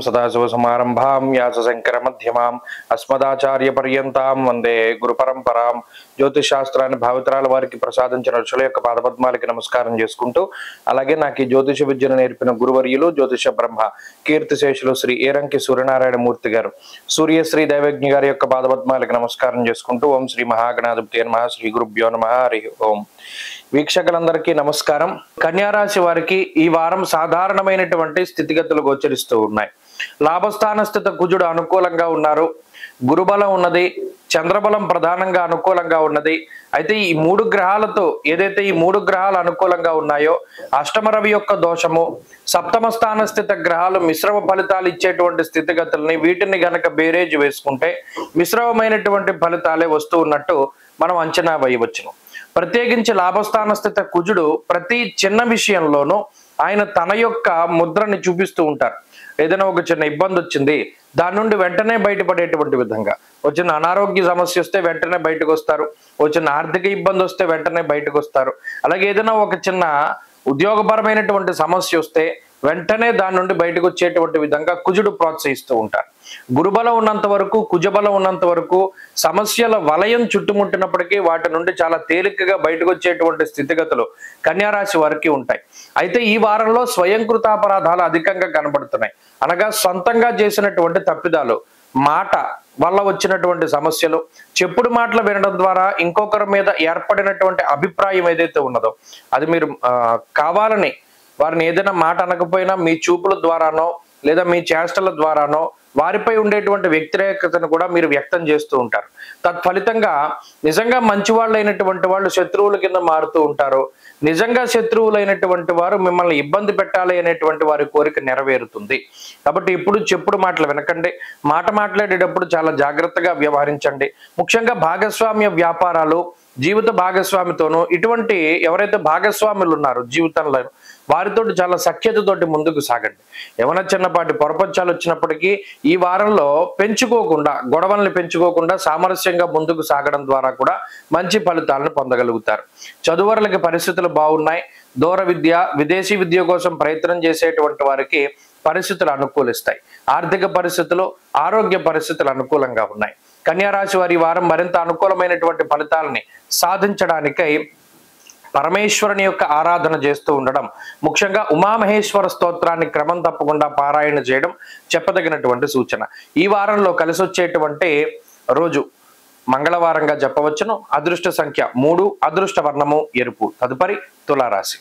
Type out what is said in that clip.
సదాశివసమారంభాం వ్యాసశంకరమధ్యమాం అస్మదాచార్యపర్యంతాం వందే గురుపరంపరాం. జ్యోతిషాస్త్రాన్ని భావితరాల వారికి ప్రసాదించిన ఋషుల యొక్క పాదపద్మాలకి నమస్కారం చేసుకుంటూ, అలాగే నాకు ఈ జ్యోతిష విద్యను నేర్పిన గురువర్యులు జ్యోతిష బ్రహ్మ కీర్తిశేషులు శ్రీ ఏరంకి సూర్యనారాయణ మూర్తి గారు, సూర్యశ్రీ దైవజ్ఞ గారి యొక్క పాదపద్మాలకి నమస్కారం చేసుకుంటూ, ఓం శ్రీ మహాగణాధిపతి నమః, శ్రీ గురుభ్యో నమః, హరి ఓం. వీక్షకులందరికీ నమస్కారం. కన్యారాశి వారికి ఈ వారం సాధారణమైనటువంటి స్థితిగతులు గోచరిస్తూ ఉన్నాయి. లాభస్థాన స్థిత కుజుడు అనుకూలంగా ఉన్నారు, గురుబలం ఉన్నది, చంద్రబలం ప్రధానంగా అనుకూలంగా ఉన్నది. అయితే ఈ మూడు గ్రహాలతో ఏదైతే ఈ మూడు గ్రహాలు అనుకూలంగా ఉన్నాయో, అష్టమ రవి యొక్క దోషము, సప్తమ స్థాన స్థిత గ్రహాలు మిశ్రమ ఫలితాలు ఇచ్చేటువంటి స్థితిగతుల్ని వీటిని గనక బేరేజ్ వేసుకుంటే మిశ్రమమైనటువంటి ఫలితాలే వస్తూ ఉన్నట్టు మనం అంచనా వేయవచ్చును. ప్రత్యేకించి లాభస్థాన స్థిత కుజుడు ప్రతి చిన్న విషయంలోనూ ఆయన తన యొక్క ముద్రని చూపిస్తూ ఉంటారు. ఏదైనా ఒక చిన్న ఇబ్బంది వచ్చింది, దాని నుండి వెంటనే బయటపడేటువంటి విధంగా, వచ్చిన అనారోగ్య సమస్య వస్తే వెంటనే బయటకు వస్తారు, వచ్చిన ఆర్థిక ఇబ్బంది వస్తే వెంటనే బయటకు వస్తారు. అలాగే ఏదైనా ఒక చిన్న ఉద్యోగపరమైనటువంటి సమస్య వస్తే వెంటనే దాని నుండి బయటకు వచ్చేటువంటి విధంగా కుజుడు ప్రోత్సహిస్తూ ఉంటారు. గురుబలం ఉన్నంత వరకు, కుజబలం ఉన్నంత వరకు సమస్యల వలయం చుట్టుముట్టినప్పటికీ వాటి నుండి చాలా తేలికగా బయటకు వచ్చేటువంటి స్థితిగతులు కన్యారాశి వారికి ఉంటాయి. అయితే ఈ వారంలో స్వయంకృతాపరాధాలు అధికంగా కనబడుతున్నాయి. అనగా సొంతంగా చేసినటువంటి తప్పిదాలు, మాట వల్ల వచ్చినటువంటి సమస్యలు, చెప్పుడు మాటలు వినడం ద్వారా ఇంకొకరి మీద ఏర్పడినటువంటి అభిప్రాయం ఏదైతే ఉన్నదో అది మీరు కావాలని వారిని ఏదైనా మాట అనకపోయినా మీ చూపుల ద్వారానో లేదా మీ చేష్టల ద్వారానో వారిపై ఉండేటువంటి వ్యతిరేకతను కూడా మీరు వ్యక్తం చేస్తూ ఉంటారు. తత్ఫలితంగా నిజంగా మంచి వాళ్ళు అయినటువంటి వాళ్ళు శత్రువుల కింద మారుతూ ఉంటారు. నిజంగా శత్రువులైనటువంటి వారు మిమ్మల్ని ఇబ్బంది పెట్టాలి అనేటువంటి వారి కోరిక నెరవేరుతుంది. కాబట్టి ఇప్పుడు చెప్పుడు మాటలు వినకండి. మాట మాట్లాడేటప్పుడు చాలా జాగ్రత్తగా వ్యవహరించండి. ముఖ్యంగా భాగస్వామ్య వ్యాపారాలు, జీవిత భాగస్వామితోనూ ఇటువంటి ఎవరైతే భాగస్వాములు ఉన్నారో జీవితంలో వారితో చాలా సఖ్యతతోటి ముందుకు సాగండి. ఏమైనా చిన్నపాటి పొరపచ్చాలు వచ్చినప్పటికీ ఈ వారంలో గొడవల్ని పెంచుకోకుండా సామరస్యంగా ముందుకు సాగడం ద్వారా కూడా మంచి ఫలితాలను పొందగలుగుతారు. చదువురులకి పరిస్థితులు బాగున్నాయి. దూర విద్య, విదేశీ విద్య కోసం ప్రయత్నం చేసేటువంటి వారికి పరిస్థితులు అనుకూలిస్తాయి. ఆర్థిక పరిస్థితులు, ఆరోగ్య పరిస్థితులు అనుకూలంగా ఉన్నాయి. కన్యారాశి వారి వారం మరింత అనుకూలమైనటువంటి ఫలితాలని సాధించడానికై పరమేశ్వరుని యొక్క ఆరాధన చేస్తూ ఉండడం, ముఖ్యంగా ఉమామహేశ్వర స్తోత్రాన్ని క్రమం తప్పకుండా పారాయణ చేయడం చెప్పదగినటువంటి సూచన. ఈ వారంలో కలిసి వచ్చేటువంటి రోజు మంగళవారంగా చెప్పవచ్చును. అదృష్ట సంఖ్య 3, అదృష్ట వర్ణము ఎరుపు. తదుపరి తులారాశి.